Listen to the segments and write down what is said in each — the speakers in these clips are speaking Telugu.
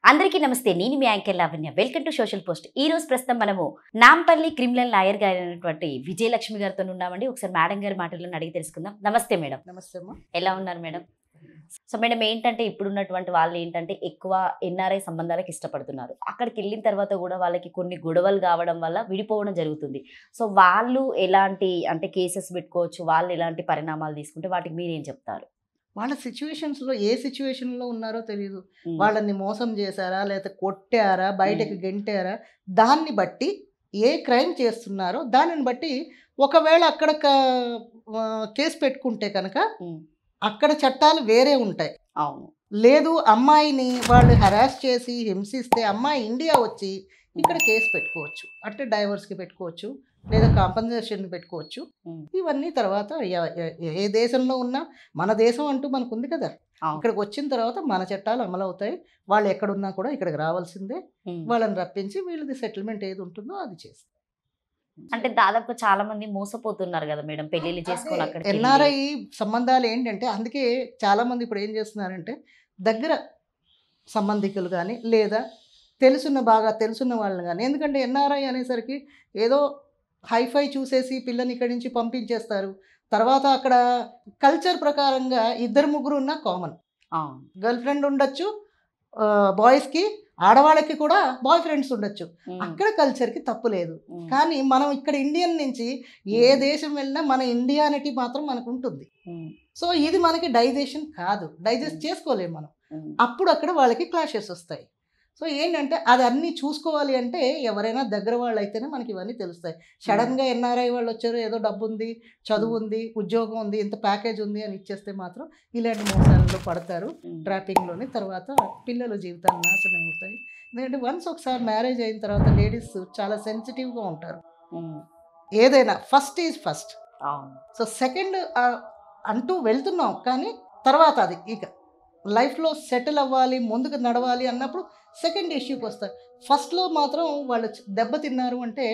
అందరికీ నమస్తే. నేను మీ anchor Lavanya. Welcome to social post. ఈ రోజు ప్రస్తుతం మనము నాంపల్లి క్రిమినల్ లాయర్ గారైనటువంటి విజయలక్ష్మి గారితో ఉన్నామండి. ఒకసారి మేడం గారి మాటలను అడిగి తెలుసుకుందాం. నమస్తే మేడం. నమస్తే అమ్మా. ఎలా ఉన్నారు మేడం? సో మేడం, ఏంటంటే ఇప్పుడున్నటువంటి వాళ్ళు ఏంటంటే ఎక్కువ ఎన్ఆర్ఐ సంబంధాలకు ఇష్టపడుతున్నారు. అక్కడికి వెళ్ళిన తర్వాత కూడా వాళ్ళకి కొన్ని గొడవలు కావడం వల్ల విడిపోవడం జరుగుతుంది. సో వాళ్ళు ఎలాంటి అంటే కేసెస్ పెట్టుకోవచ్చు, వాళ్ళు ఎలాంటి పరిణామాలు తీసుకుంటే వాటికి మీరేం చెప్తారు? వాళ్ళ సిచ్యువేషన్స్లో ఏ సిచ్యువేషన్లో ఉన్నారో తెలియదు. వాళ్ళని మోసం చేశారా, లేకపోతే కొట్టారా, బయటకు గెంటారా, దాన్ని బట్టి ఏ క్రైమ్ చేస్తున్నారో దానిని బట్టి ఒకవేళ అక్కడ కేసు పెట్టుకుంటే కనుక అక్కడ చట్టాలు వేరే ఉంటాయి. అవును. లేదు, అమ్మాయిని వాళ్ళు హెరాస్ చేసి హింసిస్తే అమ్మాయి ఇండియా వచ్చి ఇక్కడ కేసు పెట్టుకోవచ్చు. అంటే డైవర్స్కి పెట్టుకోవచ్చు, లేదా కాంపన్సేషన్ పెట్టుకోవచ్చు. ఇవన్నీ తర్వాత ఏ దేశంలో ఉన్నా మన దేశం అంటూ మనకు ఉంది కదా, ఇక్కడికి వచ్చిన తర్వాత మన చట్టాలు అమలు అవుతాయి. వాళ్ళు ఎక్కడున్నా కూడా ఇక్కడికి రావాల్సిందే. వాళ్ళని రప్పించి వీళ్ళది సెటిల్మెంట్ ఏది ఉంటుందో అది చేస్తారు. అంటే దాదాపు చాలా మంది మోసపోతున్నారు కదా మేడం, పెళ్లిళ్ళు చేసుకొని అక్కడ. ఎన్ఆర్ఐ సంబంధాలు ఏంటంటే, అందుకే చాలా మంది ఇప్పుడు ఏం చేస్తున్నారంటే దగ్గర సంబంధికులు కానీ లేదా బాగా తెలుసున్న వాళ్ళని కానీ, ఎందుకంటే ఎన్ఆర్ఐ అనేసరికి ఏదో హైఫై చూసేసి పిల్లని ఇక్కడి నుంచి పంపించేస్తారు. తర్వాత అక్కడ కల్చర్ ప్రకారంగా ఇద్దరు ముగ్గురు ఉన్న కామన్. గర్ల్ ఫ్రెండ్ ఉండొచ్చు బాయ్స్కి, ఆడవాళ్ళకి కూడా బాయ్ ఫ్రెండ్స్ ఉండొచ్చు. అక్కడ కల్చర్కి తప్పు లేదు. కానీ మనం ఇక్కడ ఇండియన్ నుంచి ఏ దేశం వెళ్ళినా మన ఇండియానిటీ మాత్రం మనకు ఉంటుంది. సో ఇది మనకి డైజెషన్ కాదు, డైజెస్ట్ చేసుకోలేము మనం. అప్పుడు అక్కడ వాళ్ళకి క్లాషెస్ వస్తాయి. సో ఏంటంటే అది అన్నీ చూసుకోవాలి అంటే ఎవరైనా దగ్గర వాళ్ళు అయితేనే మనకి ఇవన్నీ తెలుస్తాయి. సడన్గా ఎన్ఆర్ఐ వాళ్ళు వచ్చారు, ఏదో డబ్బు ఉంది, చదువు ఉంది, ఉద్యోగం ఉంది, ఇంత ప్యాకేజ్ ఉంది అని ఇచ్చేస్తే మాత్రం ఇలాంటి మోసాలలో పడతారు, ట్రాపింగ్లోని. తర్వాత పిల్లల జీవితాలు నాశనం అవుతాయి. ఎందుకంటే వన్స్ ఒకసారి మ్యారేజ్ అయిన తర్వాత లేడీస్ చాలా సెన్సిటివ్గా ఉంటారు. ఏదైనా first is first. So second అంటూ వెళ్తున్నాం, కానీ తర్వాత అది ఇక లైఫ్లో సెటిల్ అవ్వాలి, ముందుకు నడవాలి అన్నప్పుడు సెకండ్ ఇష్యూకి వస్తారు. ఫస్ట్లో మాత్రం వాళ్ళు దెబ్బతిన్నారు అంటే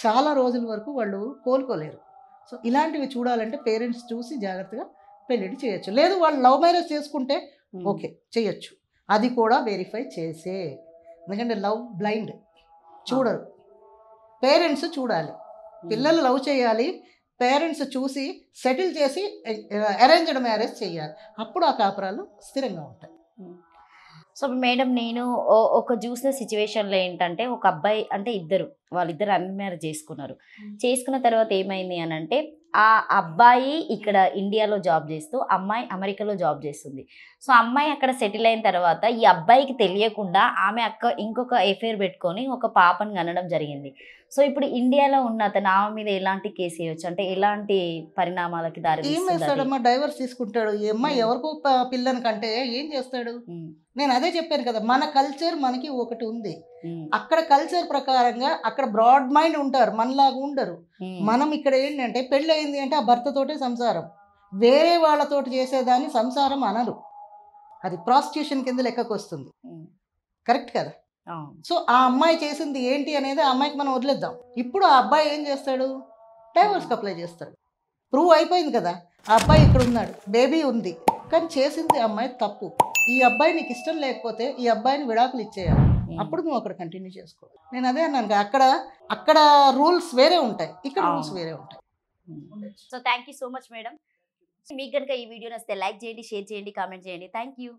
చాలా రోజుల వరకు వాళ్ళు కోలుకోలేరు. సో ఇలాంటివి చూడాలంటే పేరెంట్స్ చూసి జాగ్రత్తగా పెళ్ళిళ్ళు చేయొచ్చు. లేదు వాళ్ళు లవ్ మ్యారేజ్ చేసుకుంటే ఓకే చేయొచ్చు, అది కూడా వెరిఫై చేసే. ఎందుకంటే లవ్ బ్లైండ్, చూడరు. పేరెంట్స్ చూడాలి. పిల్లలు లవ్ చేయాలి, పేరెంట్స్ చూసి సెటిల్ చేసి అరేంజ్డ్ మ్యారేజ్ చేయాలి. అప్పుడు ఆ కాపురాలు స్థిరంగా ఉంటాయి. సో మేడం, నేను ఒక చూసిన సిచ్యువేషన్లో ఏంటంటే, ఒక అబ్బాయి అంటే వాళ్ళిద్దరు అన్మ్యారేజ్ చేసుకున్నారు. చేసుకున్న తర్వాత ఏమైంది అని అంటే, ఆ అబ్బాయి ఇక్కడ ఇండియాలో జాబ్ చేస్తూ అమ్మాయి అమెరికాలో జాబ్ చేస్తుంది. సో అమ్మాయి అక్కడ సెటిల్ అయిన తర్వాత ఈ అబ్బాయికి తెలియకుండా ఆమె ఇంకొక ఎఫైర్ పెట్టుకొని ఒక పాపను కనడం జరిగింది. సో ఇప్పుడు ఇండియాలో ఉన్న అతను ఆమె మీద ఎలాంటి కేసు వేయచ్చు, అంటే ఎలాంటి పరిణామాలకి దారి తీస్తాడమ్మా? డైవర్స్ తీసుకుంటాడు. ఈ అమ్మాయి ఎవరికో పిల్లని కంటే ఏం చేస్తాడు? నేను అదే చెప్పాను కదా, మన కల్చర్ మనకి ఒకటి ఉంది. అక్కడ కల్చర్ ప్రకారంగా అక్కడ బ్రాడ్ మైండ్ ఉంటారు, మనలాగా ఉండరు. మనం ఇక్కడ ఏంటంటే పెళ్ళి అయింది అంటే ఆ భర్తతోటే సంసారం, వేరే వాళ్ళతోటి చేసేదాన్ని సంసారం అనరు. అది ప్రాస్టిట్యూషన్ కింద లెక్కకు వస్తుంది. కరెక్ట్ కదా? సో ఆ అమ్మాయి చేసింది ఏంటి అనేది ఆ అమ్మాయికి మనం వదిలేద్దాం. ఇప్పుడు ఆ అబ్బాయి ఏం చేస్తాడు? డైవర్స్కి అప్లై చేస్తాడు. ప్రూవ్ అయిపోయింది కదా, ఆ అబ్బాయి ఇక్కడ ఉన్నాడు, బేబీ ఉంది, కానీ చేసింది అమ్మాయి తప్పు. ఈ అబ్బాయి నీకు ఇష్టం లేకపోతే ఈ అబ్బాయిని విడాకులు ఇచ్చేయాలి, అప్పుడు నువ్వు అక్కడ కంటిన్యూ చేసుకో. నేను అదే అన్నాను, అక్కడ రూల్స్ వేరే ఉంటాయి, ఇక్కడ రూల్స్ వేరే ఉంటాయి. So thank you so much madam. మీకు కనుక ఈ వీడియో నచ్చితే లైక్ చేయండి, షేర్ చేయండి, కామెంట్ చేయండి. Thank you.